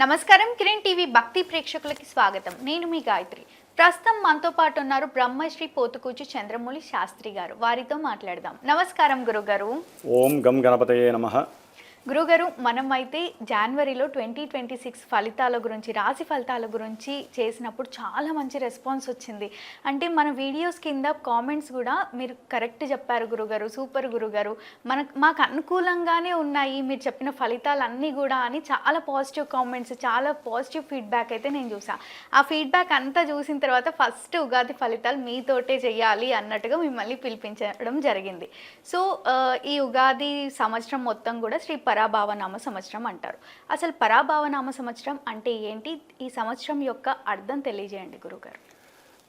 నమస్కారం కిరణ్ టీవీ భక్తి ప్రేక్షకులకి స్వాగతం. నేను మీ గాయత్రి. ప్రస్తుతం మనతో పాటు ఉన్నారు బ్రహ్మశ్రీ పోతుకూచి చంద్రమౌళి శాస్త్రి గారు. వారితో మాట్లాడదాం. నమస్కారం గురుగారు. ఓం గం గణపతయే నమః. గురుగారు, మనం అయితే జనవరిలో 2026 ఫలితాల గురించి, రాశి ఫలితాల గురించి చేసినప్పుడు చాలా మంచి రెస్పాన్స్ వచ్చింది. అంటే మన వీడియోస్ కింద కామెంట్స్ కూడా మీరు కరెక్ట్ చెప్పారు గురుగారు, సూపర్ గురుగారు, మాకు అనుకూలంగానే ఉన్నాయి మీరు చెప్పిన ఫలితాలన్నీ కూడా అని చాలా పాజిటివ్ కామెంట్స్, చాలా పాజిటివ్ ఫీడ్బ్యాక్ అయితే నేను చూసాను. ఆ ఫీడ్బ్యాక్ అంతా చూసిన తర్వాత ఫస్ట్ ఉగాది ఫలితాలు మీతోటే చెయ్యాలి అన్నట్టుగా మిమ్మల్ని పిలిపించడం జరిగింది. సో ఈ ఉగాది సంవత్సరం మొత్తం కూడా శ్రీ పరాభావనామ సంవత్సరం అంటారు. అసలు పరాభావనామ సంవత్సరం అంటే ఏంటి? ఈ సంవత్సరం యొక్క అర్థం తెలియజేయండి గురుగారు.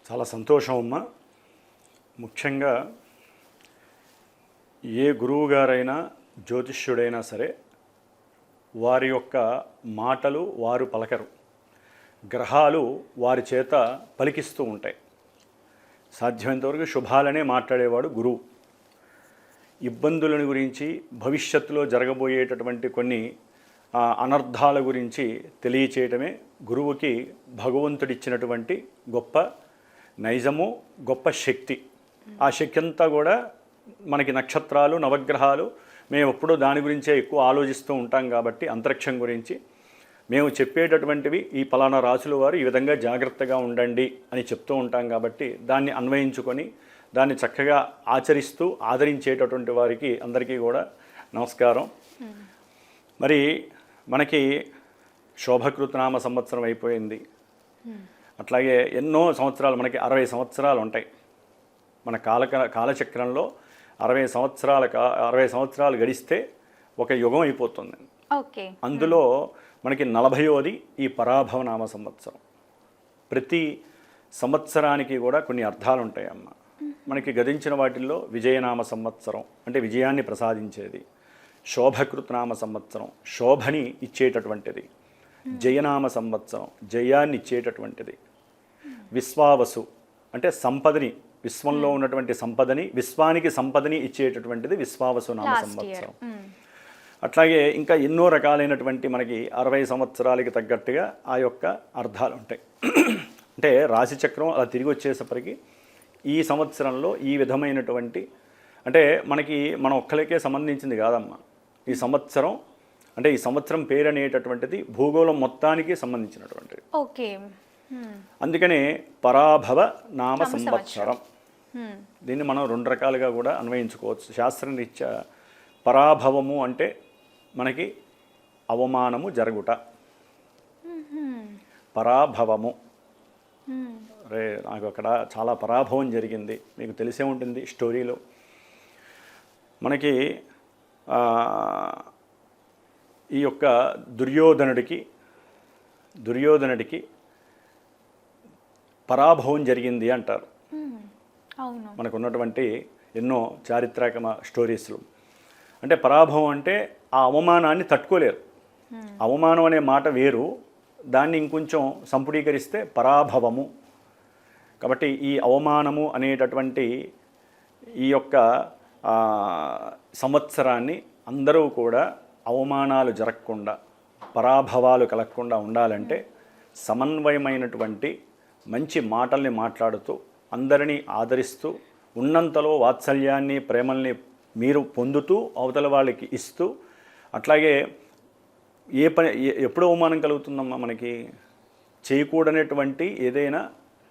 చాలా సంతోషం అమ్మా. ముఖ్యంగా ఏ గురువు గారైనా జ్యోతిష్యుడైనా సరే వారి యొక్క మాటలు వారు పలకరు, గ్రహాలు వారి చేత పలికిస్తూ ఉంటాయి. సాధ్యమైనంతవరకు శుభాలనే మాట్లాడేవాడు గురువు. ఇబ్బందులను గురించి, భవిష్యత్తులో జరగబోయేటటువంటి కొన్ని అనర్థాల గురించి తెలియచేయటమే గురువుకి భగవంతుడిచ్చినటువంటి గొప్ప నైజము, గొప్ప శక్తి. ఆ శక్తి అంతా కూడా మనకి నక్షత్రాలు, నవగ్రహాలు, మేము ఎప్పుడూ దాని గురించే ఎక్కువ ఆలోచిస్తూ ఉంటాం కాబట్టి అంతరిక్షం గురించి మేము చెప్పేటటువంటివి ఈ పలానా రాసుల వారు ఈ విధంగా జాగ్రత్తగా ఉండండి అని చెప్తూ ఉంటాం కాబట్టి దాన్ని అన్వయించుకొని దాన్ని చక్కగా ఆచరిస్తూ ఆదరించేటటువంటి వారికి అందరికీ కూడా నమస్కారం. మరి మనకి శోభకృతనామ సంవత్సరం అయిపోయింది. అట్లాగే ఎన్నో సంవత్సరాలు, మనకి 60 సంవత్సరాలు ఉంటాయి. మన కాలచక్రంలో 60 సంవత్సరాలు గడిస్తే ఒక యుగం అయిపోతుంది. అందులో మనకి 40వది ఈ పరాభవనామ సంవత్సరం. ప్రతి సంవత్సరానికి కూడా కొన్ని అర్థాలు ఉంటాయి అమ్మ. మనకి గతించిన వాటిల్లో విజయనామ సంవత్సరం అంటే విజయాన్ని ప్రసాదించేది, శోభకృతనామ సంవత్సరం శోభని ఇచ్చేటటువంటిది, జయనామ సంవత్సరం జయాన్ని ఇచ్చేటటువంటిది, విశ్వావసు అంటే సంపదని, విశ్వంలో ఉన్నటువంటి సంపదని, విశ్వానికి సంపదని ఇచ్చేటటువంటిది విశ్వావసు నామ సంవత్సరం. అట్లాగే ఇంకా ఎన్నో రకాలైనటువంటి మనకి 60 సంవత్సరాలకి తగ్గట్టుగా ఆ యొక్క అర్థాలు ఉంటాయి. అంటే రాశిచక్రం అలా తిరిగి వచ్చేసరికి ఈ సంవత్సరంలో ఈ విధమైనటువంటి, అంటే మన ఒక్కరికే సంబంధించింది కాదమ్మా. ఈ సంవత్సరం అంటే ఈ సంవత్సరం పేరు అనేటటువంటిది భూగోళం మొత్తానికి సంబంధించినటువంటిది. ఓకే. అందుకనే పరాభవ నామ సంవత్సరం. దీన్ని మనం 2 రకాలుగా కూడా అన్వయించుకోవచ్చు. శాస్త్రరీత్యా పరాభవము అంటే మనకి అవమానము జరుగుట, పరాభవము రే నాకు అక్కడ చాలా పరాభవం జరిగింది, మీకు తెలిసే ఉంటుంది స్టోరీలో. మనకి ఈ యొక్క దుర్యోధనుడికి పరాభవం జరిగింది అంటారు. మనకున్నటువంటి ఎన్నో చారిత్రక స్టోరీస్లు. అంటే పరాభవం అంటే ఆ అవమానాన్ని తట్టుకోలేరు. అవమానం అనే మాట వేరు, దాన్ని ఇంకొంచెం సంపుడీకరిస్తే పరాభవము. కాబట్టి ఈ అవమానము అనేటటువంటి ఈ యొక్క సంవత్సరాన్ని అందరూ కూడా అవమానాలు జరగకుండా, పరాభవాలు కలగకుండా ఉండాలంటే సమన్వయమైనటువంటి మంచి మాటల్ని మాట్లాడుతూ అందరినీ ఆదరిస్తూ ఉన్నంతలో వాత్సల్యాన్ని, ప్రేమల్ని మీరు పొందుతూ అవతల వాళ్ళకి ఇస్తూ, అట్లాగే ఎప్పుడు అవమానం కలుగుతుందమ్మా మనకి? చేయకూడనటువంటి ఏదైనా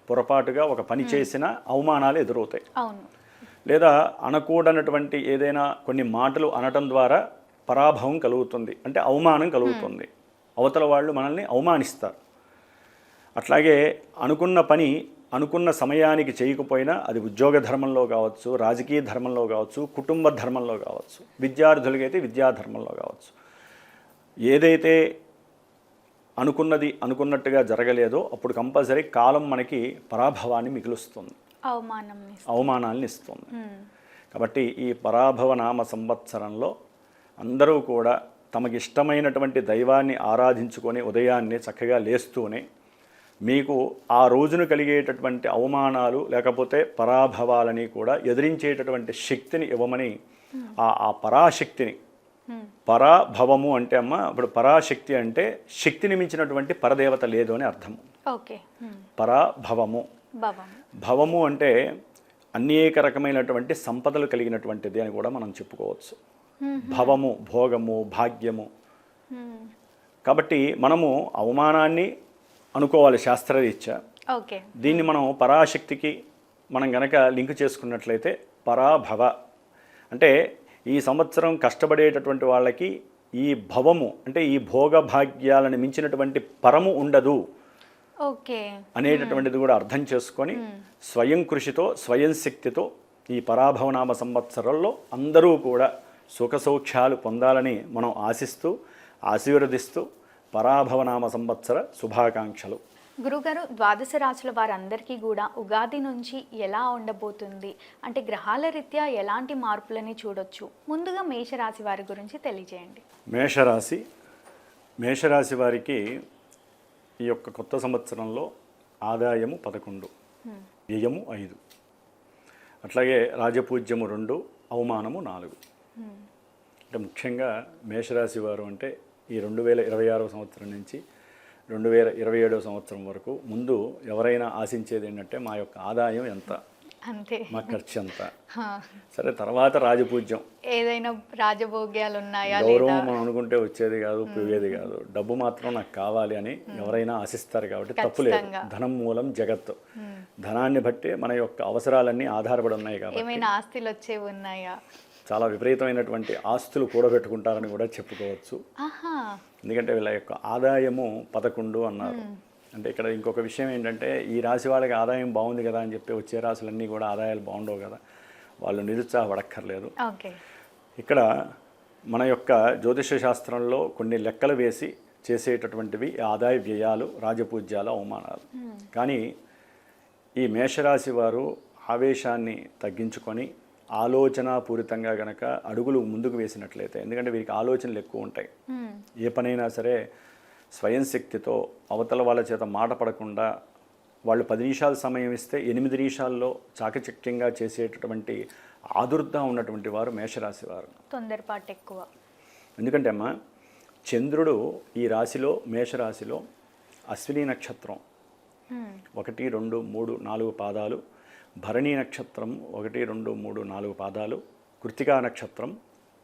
పొరపాటుగా ఒక పని చేసినా అవమానాలు ఎదురవుతాయి. లేదా అనకూడనటువంటి ఏదైనా కొన్ని మాటలు అనటం ద్వారా పరాభవం కలుగుతుంది, అంటే అవమానం కలుగుతుంది. అవతల వాళ్ళు మనల్ని అవమానిస్తారు. అట్లాగే అనుకున్న పని అనుకున్న సమయానికి చేయకపోయినా అది ఉద్యోగ ధర్మంలో కావచ్చు, రాజకీయ ధర్మంలో కావచ్చు, కుటుంబ ధర్మంలో కావచ్చు, విద్యార్థులకైతే విద్యాధర్మంలో కావచ్చు, ఏదైతే అనుకున్నట్టుగా జరగలేదో అప్పుడు కంపల్సరీ కాలం మనకి పరాభవాన్ని మిగులుస్తుంది, అవమానాన్ని ఇస్తుంది. కాబట్టి ఈ పరాభవ నామ సంవత్సరంలో అందరూ కూడా తమకిష్టమైనటువంటి దైవాన్ని ఆరాధించుకొని ఉదయాన్నే చక్కగా లేస్తూనే మీకు ఆ రోజును కలిగేటటువంటి అవమానాలు లేకపోతే పరాభవాలని కూడా ఎదిరించేటటువంటి శక్తిని ఇవ్వమని ఆ పరాశక్తిని పరాభవము అంటే అమ్మ, ఇప్పుడు పరాశక్తి అంటే శక్తిని మించినటువంటి పరదేవత లేదు అని అర్థము. ఓకే. పరాభవము. భవం. భవము అంటే అనేక రకమైనటువంటి సంపదలు కలిగినటువంటిది అని కూడా మనం చెప్పుకోవచ్చు. భవము భోగము భాగ్యము. కాబట్టి మనము అవమానాన్ని అనుకోవాలి శాస్త్రరీత్యా. ఓకే. దీన్ని మనం పరాశక్తికి మనం గనక లింక్ చేసుకున్నట్లయితే పరాభవ అంటే ఈ సంవత్సరం కష్టపడేటటువంటి వాళ్ళకి ఈ భవము అంటే ఈ భోగ భాగ్యాలను మించినటువంటి పరము ఉండదు ఓకే అనేటటువంటిది కూడా అర్థం చేసుకొని స్వయం కృషితో స్వయం శక్తితో ఈ పరాభవనామ సంవత్సరంలో అందరూ కూడా సుఖ సౌఖ్యాలు పొందాలని మనం ఆశిస్తూ ఆశీర్వదిస్తూ పరాభవనామ సంవత్సర శుభాకాంక్షలు. గురుగారు, ద్వాదశ రాశుల వారందరికీ కూడా ఉగాది నుంచి ఎలా ఉండబోతుంది అంటే గ్రహాల రీత్యా ఎలాంటి మార్పులని చూడొచ్చు? ముందుగా మేషరాశి వారి గురించి తెలియజేయండి. మేషరాశి వారికి ఈ యొక్క కొత్త సంవత్సరంలో ఆదాయము 11, వ్యయము 5, అట్లాగే రాజపూజ్యము 2, అవమానము 4. అంటే ముఖ్యంగా మేషరాశి వారు అంటే ఈ 2026 సంవత్సరం నుంచి 2027 సంవత్సరం వరకు ముందు ఎవరైనా ఆశించేది ఏంటంటే మా యొక్క ఆదాయం ఎంత, అంతే, మా ఖర్చు ఎంత. సరే, తర్వాత రాజపూజ్యం, ఏదైనా రాజభోగ్యాలు ఉన్నాయా గౌరవం మనం అనుకుంటే వచ్చేది కాదు, పోయేది కాదు, డబ్బు మాత్రం నాకు కావాలి అని ఎవరైనా ఆశిస్తారు. కాబట్టి తప్పులేదు. ధనం మూలం జగత్తు. ధనాన్ని బట్టి మన యొక్క అవసరాలన్నీ ఆధారపడి ఉన్నాయి. కాబట్టి ఏమైనా ఆస్తులు వచ్చేవి ఉన్నాయా? చాలా విపరీతమైనటువంటి ఆస్తులు కూడబెట్టుకుంటారని కూడా చెప్పుకోవచ్చు. ఎందుకంటే వీళ్ళ యొక్క ఆదాయము 11 అన్నారు. అంటే ఇక్కడ ఇంకొక విషయం ఏంటంటే ఈ రాశి వాళ్ళకి ఆదాయం బాగుంది కదా అని చెప్పి వచ్చే రాశులన్నీ కూడా ఆదాయాలు బాగుండవు కదా, వాళ్ళు నిరుత్సాహపడక్కర్లేదు. ఇక్కడ మన యొక్క జ్యోతిష శాస్త్రంలో కొన్ని లెక్కలు వేసి చేసేటటువంటివి ఆదాయ వ్యయాలు, రాజపూజ్యాలు, అవమానాలు. కానీ ఈ మేషరాశి వారు ఆవేశాన్ని తగ్గించుకొని ఆలోచనాపూరితంగా గనక అడుగులు ముందుకు వేసినట్లయితే, ఎందుకంటే వీరికి ఆలోచనలు ఎక్కువ ఉంటాయి. ఏ పనైనా సరే స్వయం శక్తితో అవతల వాళ్ళ చేత మాట పడకుండా వాళ్ళు 10 నిమిషాలు సమయం ఇస్తే 8 నిమిషాల్లో చాకచక్యంగా చేసేటటువంటి ఆదుర్ద ఉన్నటువంటి వారు మేషరాశి వారు. తొందరపాటు ఎక్కువ. ఎందుకంటే అమ్మా, చంద్రుడు ఈ రాశిలో మేషరాశిలో అశ్విని నక్షత్రం 1, 2, 3, 4 పాదాలు, భరణీ నక్షత్రం 1, 2, 3, 4 పాదాలు, కృత్తికా నక్షత్రం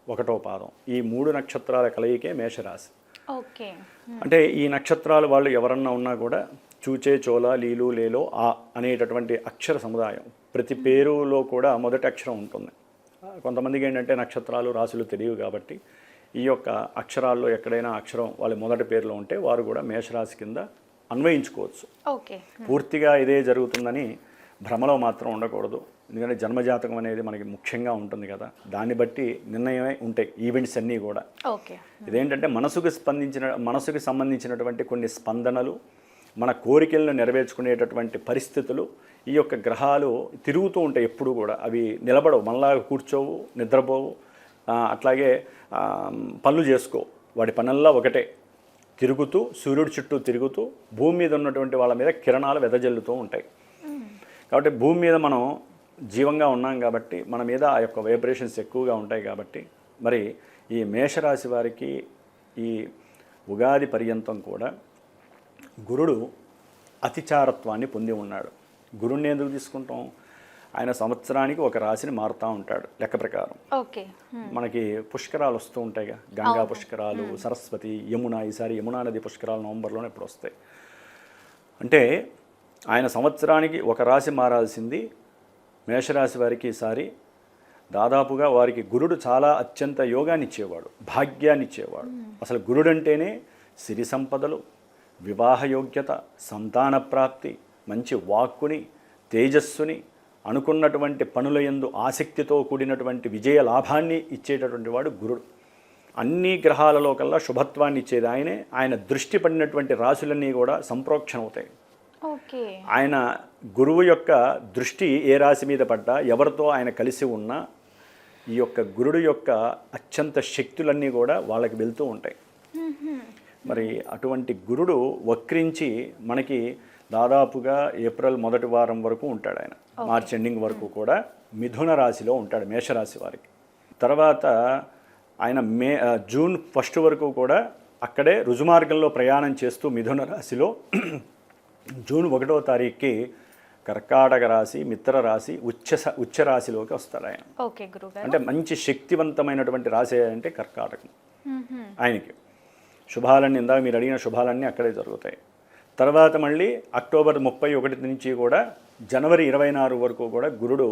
1వ పాదం. ఈ 3 నక్షత్రాల కలయికే మేషరాశి. ఓకే. అంటే ఈ నక్షత్రాలు వాళ్ళు ఎవరన్నా ఉన్నా కూడా చూచే, చోళ, లీలు, లేలో, ఆ అనేటటువంటి అక్షర సముదాయం. ప్రతి పేరులో కూడా మొదటి అక్షరం ఉంటుంది. కొంతమందికి ఏంటంటే నక్షత్రాలు రాశులు తెలియవు కాబట్టి ఈ యొక్క అక్షరాల్లో ఎక్కడైనా అక్షరం వాళ్ళ మొదటి పేరులో ఉంటే వారు కూడా మేషరాశి కింద అన్వయించుకోవచ్చు. ఓకే. పూర్తిగా ఇదే జరుగుతుందని భ్రమలో మాత్రం ఉండకూడదు. ఎందుకంటే జన్మజాతకం అనేది మనకి ముఖ్యంగా ఉంటుంది కదా, దాన్ని బట్టి నిర్ణయమే ఉంటాయి ఈవెంట్స్ అన్నీ కూడా. ఓకే. ఇదేంటంటే మనసుకి సంబంధించినటువంటి కొన్ని స్పందనలు, మన కోరికలను నెరవేర్చుకునేటటువంటి పరిస్థితులు ఈ యొక్క గ్రహాలు తిరుగుతూ ఉంటాయి ఎప్పుడు కూడా. అవి నిలబడవు, మనలాగా కూర్చోవు, నిద్రపోవు, అట్లాగే పనులు చేసుకో, వాడి పనుల్లో ఒకటే తిరుగుతూ, సూర్యుడి చుట్టూ తిరుగుతూ భూమి మీద ఉన్నటువంటి వాళ్ళ మీద కిరణాలు వెదజల్లుతూ ఉంటాయి. కాబట్టి భూమి మీద మనం జీవంగా ఉన్నాం కాబట్టి మన మీద ఆ యొక్క వైబ్రేషన్స్ ఎక్కువగా ఉంటాయి. కాబట్టి మరి ఈ మేషరాశి వారికి ఈ ఉగాది పర్యంతం కూడా గురుడు అతిచారత్వాన్ని పొంది ఉన్నాడు. గురుణ్ణి ఎందుకు తీసుకుంటాం? ఆయన సంవత్సరానికి ఒక రాశిని మారుతూ ఉంటాడు లెక్క ప్రకారం. ఓకే. మనకి పుష్కరాలు వస్తూ ఉంటాయిగా, గంగా పుష్కరాలు, సరస్వతి, యమున. ఈసారి యమునా నది పుష్కరాలు నవంబర్లోనే ఇప్పుడు వస్తాయి. అంటే ఆయన సంవత్సరానికి ఒక రాశి మారాల్సింది మేషరాశి వారికి ఈసారి దాదాపుగా వారికి గురుడు చాలా అత్యంత యోగాన్ని ఇచ్చేవాడు, భాగ్యాన్ని ఇచ్చేవాడు. అసలు గురుడు అంటేనే సిరి సంపదలు, వివాహ యోగ్యత, సంతాన ప్రాప్తి, మంచి వాక్కుని, తేజస్సుని, అనుకున్నటువంటి పనుల యందు ఆసక్తితో కూడినటువంటి విజయ లాభాన్ని ఇచ్చేటటువంటి వాడు గురుడు. అన్ని గ్రహాలలో కల్లా శుభత్వాన్ని ఇచ్చేది ఆయనే. ఆయన దృష్టి పడినటువంటి రాశులన్నీ కూడా సంప్రోక్షణవుతాయి. ఆయన గురువు యొక్క దృష్టి ఏ రాశి మీద పడ్డా, ఎవరితో ఆయన కలిసి ఉన్నా ఈ యొక్క గురుడు యొక్క అత్యంత శక్తులన్నీ కూడా వాళ్ళకి వెళ్తూ ఉంటాయి. మరి అటువంటి గురుడు వక్రించి మనకి దాదాపుగా ఏప్రిల్ మొదటి వారం వరకు ఉంటాడు. ఆయన మార్చి ఎండింగ్ వరకు కూడా మిథున రాశిలో ఉంటాడు మేషరాశి వారికి. తర్వాత ఆయన జూన్ 1 వరకు కూడా అక్కడే రుజుమార్గంలో ప్రయాణం చేస్తూ మిథున రాశిలో జూన్ 1వ తారీఖుకి కర్కాటక రాశి, మిత్ర రాశి, ఉచ్చ రాశిలోకి వస్తాడు ఆయన. ఓకే గురుగారు. అంటే మంచి శక్తివంతమైనటువంటి రాశి అంటే కర్కాటకం ఆయనకి. శుభాలన్నీ ఇందాక మీరు అడిగిన శుభాలన్నీ అక్కడే జరుగుతాయి. తర్వాత మళ్ళీ అక్టోబర్ 31 నుంచి కూడా జనవరి 24 వరకు కూడా గురుడు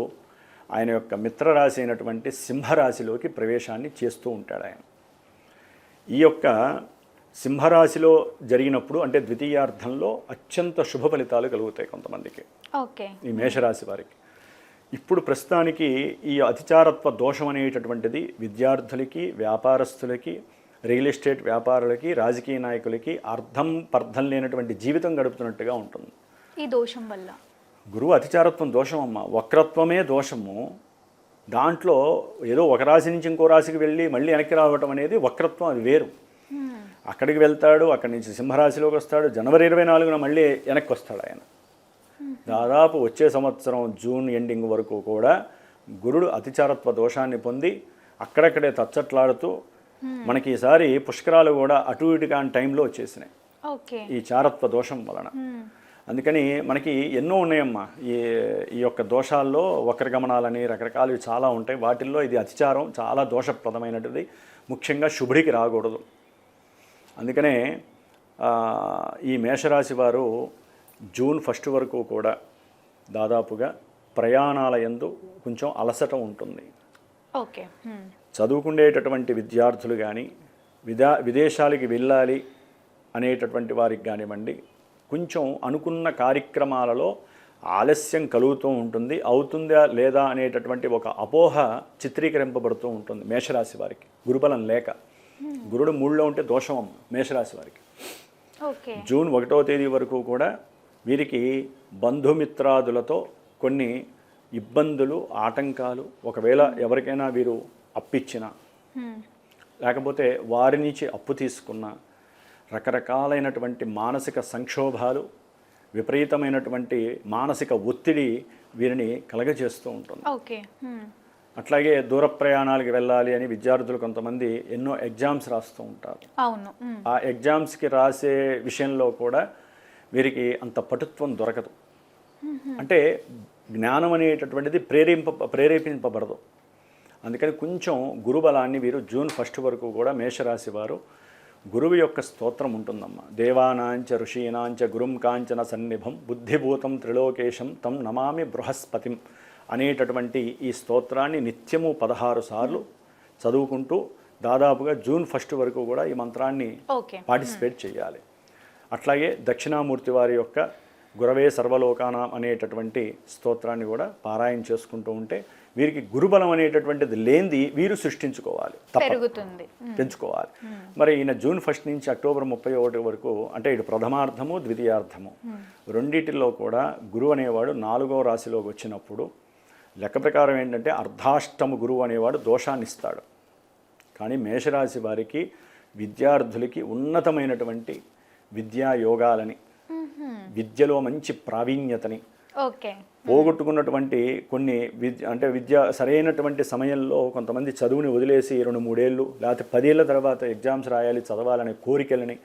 ఆయన యొక్క మిత్రరాశి అయినటువంటి సింహరాశిలోకి ప్రవేశాన్ని చేస్తూ ఉంటాడు ఆయన. ఈ యొక్క సింహరాశిలో జరిగినప్పుడు అంటే ద్వితీయార్థంలో అత్యంత శుభ ఫలితాలు కలుగుతాయి కొంతమందికి, ఓకే, ఈ మేషరాశి వారికి. ఇప్పుడు ప్రస్తుతానికి ఈ అతిచారత్వ దోషం అనేటటువంటిది విద్యార్థులకి, వ్యాపారస్తులకి, రియల్ ఎస్టేట్ వ్యాపారులకి, రాజకీయ నాయకులకి పర్థం లేనటువంటి జీవితం గడుపుతున్నట్టుగా ఉంటుంది ఈ దోషం వల్ల. గురువు అతిచారత్వం దోషం అమ్మ, వక్రత్వమే దోషము. దాంట్లో ఏదో ఒక రాశి నుంచి ఇంకో రాశికి వెళ్ళి మళ్ళీ వెనక్కి రావటం అనేది వక్రత్వం, అది వేరు. అక్కడికి వెళ్తాడు, అక్కడి నుంచి సింహరాశిలోకి వస్తాడు, జనవరి 24న మళ్ళీ వెనక్కి వస్తాడు ఆయన. దాదాపు వచ్చే సంవత్సరం జూన్ ఎండింగ్ వరకు కూడా గురుడు అతిచారత్వ దోషాన్ని పొంది అక్కడక్కడే తచ్చట్లాడుతూ మనకి ఈసారి పుష్కరాలు కూడా అటు ఇటు కాని టైంలో వచ్చేసినాయి ఈ చారత్వ దోషం వలన. అందుకని మనకి ఎన్నో ఉన్నాయమ్మా ఈ యొక్క దోషాల్లో, వక్రగమనాలని రకరకాలు చాలా ఉంటాయి. వాటిల్లో ఇది అతిచారం చాలా దోషప్రదమైనది, ముఖ్యంగా శుభుడికి రాకూడదు. అందుకనే ఈ మేషరాశి వారు జూన్ 1 వరకు కూడా దాదాపుగా ప్రయాణాల యందు కొంచెం అలసట ఉంటుంది. ఓకే, చదువుకునేటటువంటి విద్యార్థులు కానీ విదేశాలకి వెళ్ళాలి అనేటటువంటి వారికి కానివ్వండి, కొంచెం అనుకున్న కార్యక్రమాలలో ఆలస్యం కలుగుతూ ఉంటుంది. అవుతుందా లేదా అనేటటువంటి ఒక అపోహ చిత్రీకరింపబడుతూ ఉంటుంది మేషరాశి వారికి, గురుబలం లేక. గురుడు 3లో ఉంటే దోషం మేషరాశి వారికి. జూన్ 1వ తేదీ వరకు కూడా వీరికి బంధుమిత్రాదులతో కొన్ని ఇబ్బందులు, ఆటంకాలు, ఒకవేళ ఎవరికైనా వీరు అప్పిచ్చినా లేకపోతే వారి నుంచి అప్పు తీసుకున్న రకరకాలైనటువంటి మానసిక సంక్షోభాలు, విపరీతమైనటువంటి మానసిక ఒత్తిడి వీరిని కలగజేస్తూ ఉంటుంది. అట్లాగే దూర ప్రయాణాలకు వెళ్ళాలి అని విద్యార్థులు కొంతమంది ఎన్నో ఎగ్జామ్స్ రాస్తూ ఉంటారు. ఆ ఎగ్జామ్స్కి రాసే విషయంలో కూడా వీరికి అంత పటుత్వం దొరకదు. అంటే జ్ఞానం అనేటటువంటిది ప్రేరేపింపబడదు. అందుకని కొంచెం గురుబలాన్ని వీరు జూన్ 1 వరకు కూడా మేషరాశి వారు గురువు యొక్క స్తోత్రం ఉంటుందమ్మా. దేవానాంచ ఋషీనాంచ గురుం కాంచన సన్నిభం బుద్ధిభూతం త్రిలోకేశం తం నమామి బృహస్పతిం అనేటటువంటి ఈ స్తోత్రాన్ని నిత్యము 16 సార్లు చదువుకుంటూ దాదాపుగా జూన్ 1 వరకు కూడా ఈ మంత్రాన్ని పార్టిసిపేట్ చేయాలి. అట్లాగే దక్షిణామూర్తి వారి యొక్క గురవే సర్వలోకానాం అనేటటువంటి స్తోత్రాన్ని కూడా పారాయణ చేసుకుంటూ ఉంటే వీరికి గురుబలం అనేటటువంటిది లేనిది వీరు సృష్టించుకోవాలి, పెంచుకోవాలి. మరి ఈయన జూన్ 1 నుంచి అక్టోబర్ 31 వరకు అంటే ఇటు ప్రథమార్థము, ద్వితీయార్థము రెండిటిలో కూడా గురువు అనేవాడు 4వ రాశిలోకి వచ్చినప్పుడు లెక్క ప్రకారం ఏంటంటే అర్ధాష్టమ గురువు అనేవాడు దోషాన్ని ఇస్తాడు. కానీ మేషరాశి వారికి విద్యార్థులకి ఉన్నతమైనటువంటి విద్యా యోగాలని, విద్యలో మంచి ప్రావీణ్యతని, పోగొట్టుకున్నటువంటి కొన్ని విద్య సరైనటువంటి సమయంలో కొంతమంది చదువుని వదిలేసి 2-3 ఏళ్ళు లేకపోతే 10 ఏళ్ళ తర్వాత ఎగ్జామ్స్ రాయాలి, చదవాలనే కోరికలని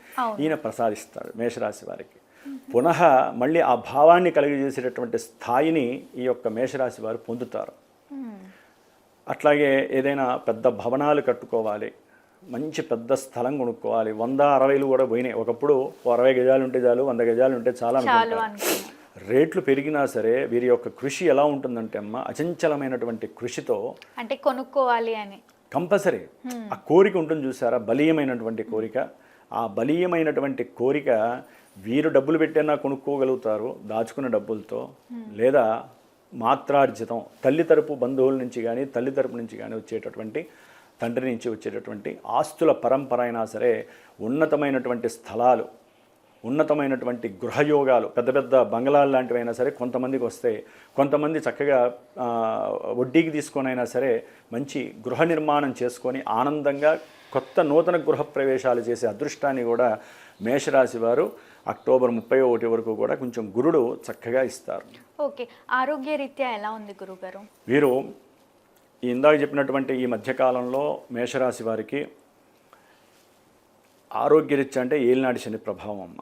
ఈయన ప్రసాదిస్తాడు మేషరాశి వారికి. పునః మళ్ళీ ఆ భావాన్ని కలిగజేసేటటువంటి స్థాయిని ఈ యొక్క మేషరాశి వారు పొందుతారు. అట్లాగే ఏదైనా పెద్ద భవనాలు కట్టుకోవాలి, మంచి పెద్ద స్థలం కొనుక్కోవాలి. 100-60 కూడా పోయినాయి. ఒకప్పుడు 60 గజాలు ఉంటే చాలు, 100 గజాలు ఉంటే చాలా అనుకుంటారు. రేట్లు పెరిగినా సరే వీరి యొక్క కృషి ఎలా ఉంటుందంటే అమ్మ, అచంచలమైనటువంటి కృషితో అంటే కొనుక్కోవాలి అని కంపల్సరీ ఆ కోరిక ఉంటుంది చూసారా, బలీయమైనటువంటి కోరిక. ఆ బలీయమైనటువంటి కోరిక వీరు డబ్బులు పెట్టైనా కొనుక్కోగలుగుతారు దాచుకున్న డబ్బులతో, లేదా మాత్రార్జితం తల్లి తరపు బంధువుల నుంచి కానీ తల్లి తరపు నుంచి కానీ వచ్చేటటువంటి, తండ్రి నుంచి వచ్చేటటువంటి ఆస్తుల పరంపర అయినా సరే, ఉన్నతమైనటువంటి స్థలాలు, ఉన్నతమైనటువంటి గృహయోగాలు, పెద్ద పెద్ద బంగళాలు లాంటివైనా సరే కొంతమందికి వస్తాయి. కొంతమంది చక్కగా వడ్డీకి తీసుకొనైనా సరే మంచి గృహ నిర్మాణం చేసుకొని ఆనందంగా కొత్త నూతన గృహ ప్రవేశాలు చేసే అదృష్టాన్ని కూడా మేషరాశి వారు అక్టోబర్ 31 వరకు కూడా కొంచెం గురుడు చక్కగా ఇస్తారు. ఓకే, ఆరోగ్య రీత్యా ఎలా ఉంది గురుగారు? వీరు ఇందాక చెప్పినటువంటి ఈ మధ్యకాలంలో మేషరాశి వారికి ఆరోగ్యరీత్యా అంటే ఏలినాడి శని ప్రభావం అమ్మ.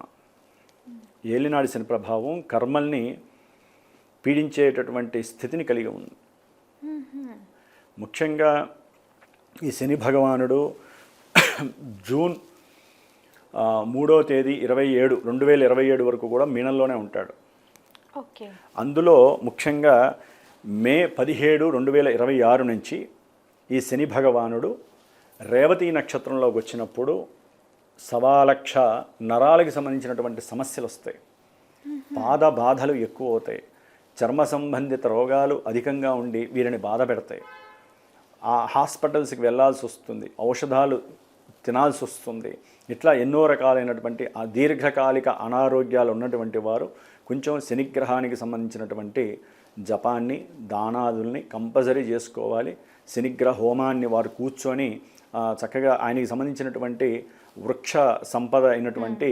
ఏలినాడి శని ప్రభావం కర్మల్ని పీడించేటటువంటి స్థితిని కలిగి ఉంది. ముఖ్యంగా ఈ శని భగవానుడు జూన్ 3వ తేదీ 2027 వరకు కూడా మీనంలోనే ఉంటాడు. ఓకే. అందులో ముఖ్యంగా మే 17, 2026 నుంచి ఈ శని భగవానుడు రేవతి నక్షత్రంలోకి వచ్చినప్పుడు 1,00,000 నరాలకి సంబంధించినటువంటి సమస్యలు వస్తాయి. పాద బాధలు ఎక్కువ అవుతాయి. చర్మ సంబంధిత రోగాలు అధికంగా ఉండి వీరిని బాధ పెడతాయి. ఆ హాస్పిటల్స్కి వెళ్ళాల్సి వస్తుంది, ఔషధాలు తినాల్సి వస్తుంది. ఇట్లా ఎన్నో రకాలైనటువంటి ఆ దీర్ఘకాలిక అనారోగ్యాలు ఉన్నటువంటి వారు కొంచెం శనిగ్రహానికి సంబంధించినటువంటి జపాన్ని దానాదుల్ని కంపల్సరీ చేసుకోవాలి. శనిగ్రహ హోమాన్ని వారు కూర్చొని చక్కగా ఆయనకి సంబంధించినటువంటి వృక్ష సంపద అయినటువంటి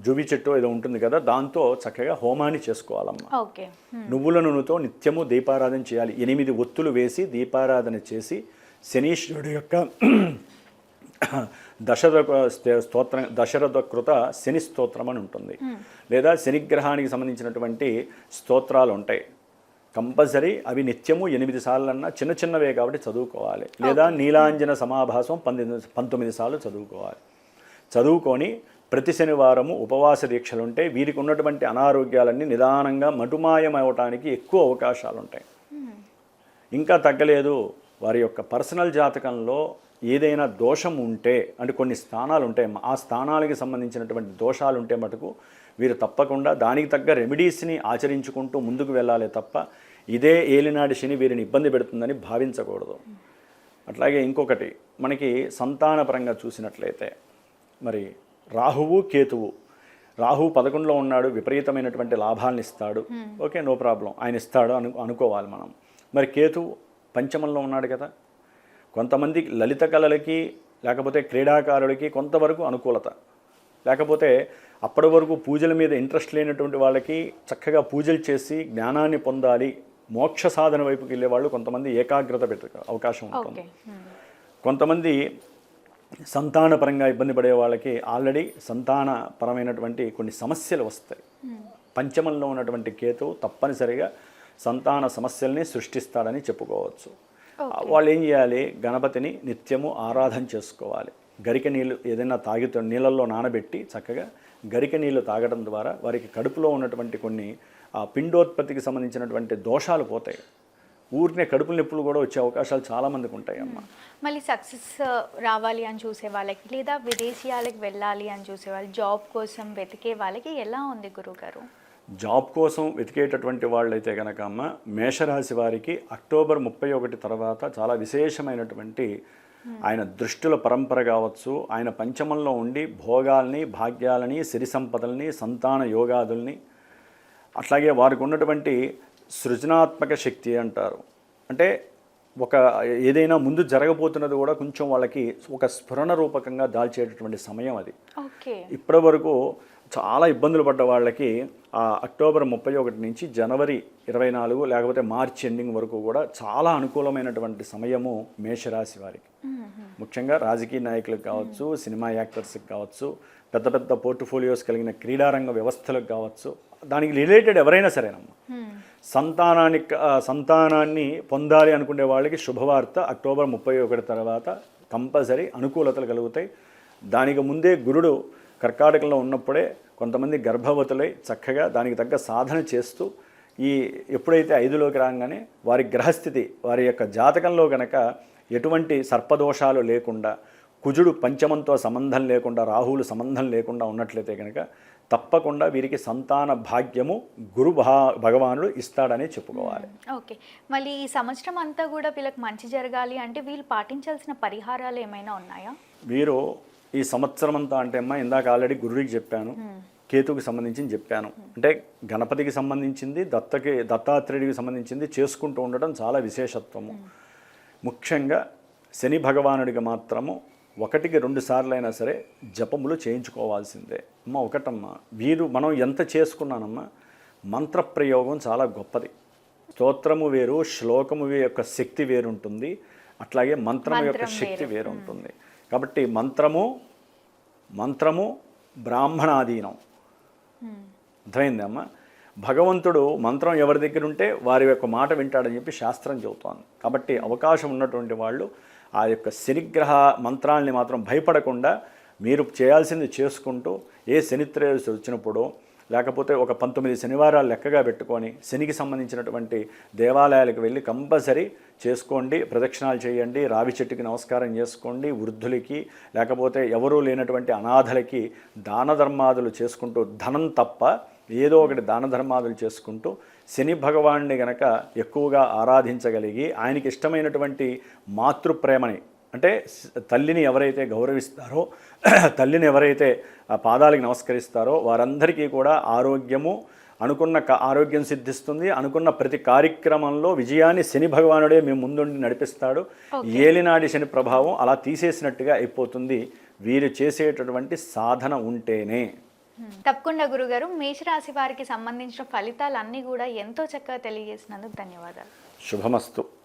జువి చెట్టు ఏదో ఉంటుంది కదా, దాంతో చక్కగా హోమాన్ని చేసుకోవాలమ్మా. ఓకే. నువ్వుల నూనెతో నిత్యము దీపారాధన చేయాలి. 8 ఒత్తులు వేసి దీపారాధన చేసి శనీశ్వరుడు యొక్క దశరథ కృత శని స్తోత్రం అని ఉంటుంది, లేదా శనిగ్రహానికి సంబంధించినటువంటి స్తోత్రాలు ఉంటాయి. కంపల్సరీ అవి నిత్యము 8 సార్లన్నా చిన్న చిన్నవే కాబట్టి చదువుకోవాలి. లేదా నీలాంజన సమాభాసం 19 సార్లు చదువుకోవాలి. చదువుకొని ప్రతి శనివారము ఉపవాస దీక్షలు ఉంటే వీరికి ఉన్నటువంటి అనారోగ్యాలన్నీ నిదానంగా మటుమాయమవటానికి ఎక్కువ అవకాశాలు ఉంటాయి. ఇంకా తగ్గలేదు, వారి యొక్క పర్సనల్ జాతకంలో ఏదైనా దోషం ఉంటే, అంటే కొన్ని స్థానాలు ఉంటాయి, ఆ స్థానాలకి సంబంధించినటువంటి దోషాలు ఉంటే మటుకు వీరు తప్పకుండా దానికి తగ్గ రెమెడీస్ని ఆచరించుకుంటూ ముందుకు వెళ్ళాలి తప్ప ఇదే ఏలినాడి శని వీరిని ఇబ్బంది పెడుతుందని భావించకూడదు. అట్లాగే ఇంకొకటి మనకి సంతానపరంగా చూసినట్లయితే మరి రాహువు కేతువు, రాహువు 11లో ఉన్నాడు, విపరీతమైనటువంటి లాభాలను ఇస్తాడు. ఓకే, నో ప్రాబ్లం, ఆయన ఇస్తాడు అనుకోవాలి మనం. మరి కేతువు పంచమంలో ఉన్నాడు కదా, కొంతమంది లలిత కళలకి లేకపోతే క్రీడాకారులకి కొంతవరకు అనుకూలత, లేకపోతే అప్పటి వరకు పూజల మీద ఇంట్రెస్ట్ లేనటువంటి వాళ్ళకి చక్కగా పూజలు చేసి జ్ఞానాన్ని పొందాలి, మోక్ష సాధన వైపుకి వెళ్ళే వాళ్ళు కొంతమంది ఏకాగ్రత పెట్టే అవకాశం ఉంటుంది. కొంతమంది సంతానపరంగా ఇబ్బంది పడే వాళ్ళకి ఆల్రెడీ సంతానపరమైనటువంటి కొన్ని సమస్యలు వస్తాయి. పంచమంలో ఉన్నటువంటి కేతువు తప్పనిసరిగా సంతాన సమస్యల్ని సృష్టిస్తాడని చెప్పుకోవచ్చు. వాళ్ళు ఏం చేయాలి, గణపతిని నిత్యము ఆరాధన చేసుకోవాలి. గరిక నీళ్ళు ఏదైనా నీళ్ళల్లో నానబెట్టి చక్కగా గరిక నీళ్ళు తాగడం ద్వారా వారికి కడుపులో ఉన్నటువంటి కొన్ని పిండోత్పత్తికి సంబంధించినటువంటి దోషాలు పోతాయి. ఊరినే కడుపు నొప్పులు కూడా వచ్చే అవకాశాలు చాలామందికి ఉంటాయి అమ్మ. మళ్ళీ సక్సెస్ రావాలి అని చూసే వాళ్ళకి, లేదా విదేశీయాలకు వెళ్ళాలి అని చూసే వాళ్ళు, జాబ్ కోసం వెతికే వాళ్ళకి ఎలా ఉంది గురువుగారు? జాబ్ కోసం వెతికేటటువంటి వాళ్ళైతే కనుక అమ్మ, మేషరాశి వారికి అక్టోబర్ 31 తర్వాత చాలా విశేషమైనటువంటి ఆయన దృష్టుల పరంపర కావచ్చు, ఆయన పంచమంలో ఉండి భోగాల్ని, భాగ్యాలని, సిరి సంపదల్ని, సంతాన యోగాదుల్ని, అట్లాగే వారికి ఉన్నటువంటి సృజనాత్మక శక్తి అంటారు. అంటే ఒక ఏదైనా ముందు జరగబోతున్నది కూడా కొంచెం వాళ్ళకి ఒక స్ఫురణ రూపకంగా దాల్చేటటువంటి సమయం అది. ఇప్పటి వరకు చాలా ఇబ్బందులు పడ్డ వాళ్ళకి అక్టోబర్ 31 నుంచి జనవరి 24 లేకపోతే మార్చి ఎండింగ్ వరకు కూడా చాలా అనుకూలమైనటువంటి సమయము మేషరాశి వారికి. ముఖ్యంగా రాజకీయ నాయకులకు కావచ్చు, సినిమా యాక్టర్స్కి కావచ్చు, పెద్ద పెద్ద పోర్ట్ఫోలియోస్ కలిగిన క్రీడారంగ వ్యవస్థలకు కావచ్చు, దానికి రిలేటెడ్ ఎవరైనా సరేనమ్మా, సంతానాన్ని పొందాలి అనుకునే వాళ్ళకి శుభవార్త అక్టోబర్ 31 తర్వాత కంపల్సరీ అనుకూలతలు కలుగుతాయి. దానికి ముందే గురుడు కర్కాటకంలో ఉన్నప్పుడే కొంతమంది గర్భవతులై చక్కగా దానికి తగ్గ సాధన చేస్తూ ఎప్పుడైతే 5లోకి రాగానే వారి గ్రహస్థితి, వారి యొక్క జాతకంలో కనుక ఎటువంటి సర్పదోషాలు లేకుండా, కుజుడు పంచమంతో సంబంధం లేకుండా, రాహువులు సంబంధం లేకుండా ఉన్నట్లయితే కనుక తప్పకుండా వీరికి సంతాన భాగ్యము భగవానుడు ఇస్తాడని చెప్పుకోవాలి. ఓకే, మళ్ళీ ఈ సంవత్సరం అంతా కూడా వీళ్ళకి మంచి జరగాలి అంటే వీళ్ళు పాటించాల్సిన పరిహారాలు ఏమైనా ఉన్నాయా? వీరు ఈ సంవత్సరం అంతా అంటే అమ్మా, ఇందాక ఆల్రెడీ గురుడికి చెప్పాను, కేతువుకి సంబంధించింది చెప్పాను. అంటే గణపతికి సంబంధించింది, దత్తాత్రేయుడికి సంబంధించింది చేసుకుంటూ ఉండడం చాలా విశేషత్వము. ముఖ్యంగా శని భగవానుడికి మాత్రము 1కి 2 సార్లు అయినా సరే జపములు చేయించుకోవాల్సిందే. ఒకటమ్మా, మనం ఎంత చేసుకున్నానమ్మా, మంత్రప్రయోగం చాలా గొప్పది. స్తోత్రము వేరు, శ్లోకము యొక్క శక్తి వేరుంటుంది, అట్లాగే మంత్రం యొక్క మంత్రం శక్తి వేరు. వేరు ఉంటుంది. కాబట్టి మంత్రము బ్రాహ్మణాధీనం. అర్థమైంది అమ్మ. భగవంతుడు మంత్రం ఎవరి దగ్గర ఉంటే వారి యొక్క మాట వింటాడని చెప్పి శాస్త్రం చెబుతోంది. కాబట్టి అవకాశం ఉన్నటువంటి వాళ్ళు ఆ యొక్క శనిగ్రహ మంత్రాల్ని మాత్రం భయపడకుండా మీరు చేయాల్సింది చేసుకుంటూ, ఏ శనిత్రయోదశి వచ్చినప్పుడు లేకపోతే ఒక 19 శనివారాలు లెక్కగా పెట్టుకొని శనికి సంబంధించినటువంటి దేవాలయాలకు వెళ్ళి కంపల్సరీ చేసుకోండి, ప్రదక్షిణాలు చేయండి, రావి చెట్టుకి నమస్కారం చేసుకోండి, వృద్ధులకి లేకపోతే ఎవరూ లేనటువంటి అనాథలకి దాన ధర్మాదులు చేసుకుంటూ, ధనం తప్ప ఏదో ఒకటి దాన ధర్మాదులు చేసుకుంటూ శని భగవాన్ని గనక ఎక్కువగా ఆరాధించగలిగి ఆయనకి ఇష్టమైనటువంటి మాతృప్రేమని, అంటే తల్లిని ఎవరైతే గౌరవిస్తారో, తల్లిని ఎవరైతే ఆ పాదాలకి నమస్కరిస్తారో వారందరికీ కూడా ఆరోగ్యము, అనుకున్న ఆరోగ్యం సిద్ధిస్తుంది. అనుకున్న ప్రతి కార్యక్రమంలో విజయాన్ని శని భగవానుడే మేము ముందుండి నడిపిస్తాడు. ఏలినాడి శని ప్రభావం అలా తీసేసినట్టుగా అయిపోతుంది వీరు చేసేటటువంటి సాధన ఉంటేనే. తప్పకుండా గురుగారు, మేషరాశి వారికి సంబంధించిన ఫలితాలన్నీ కూడా ఎంతో చక్కగా తెలియజేసినందుకు ధన్యవాదాలు. శుభమస్తు.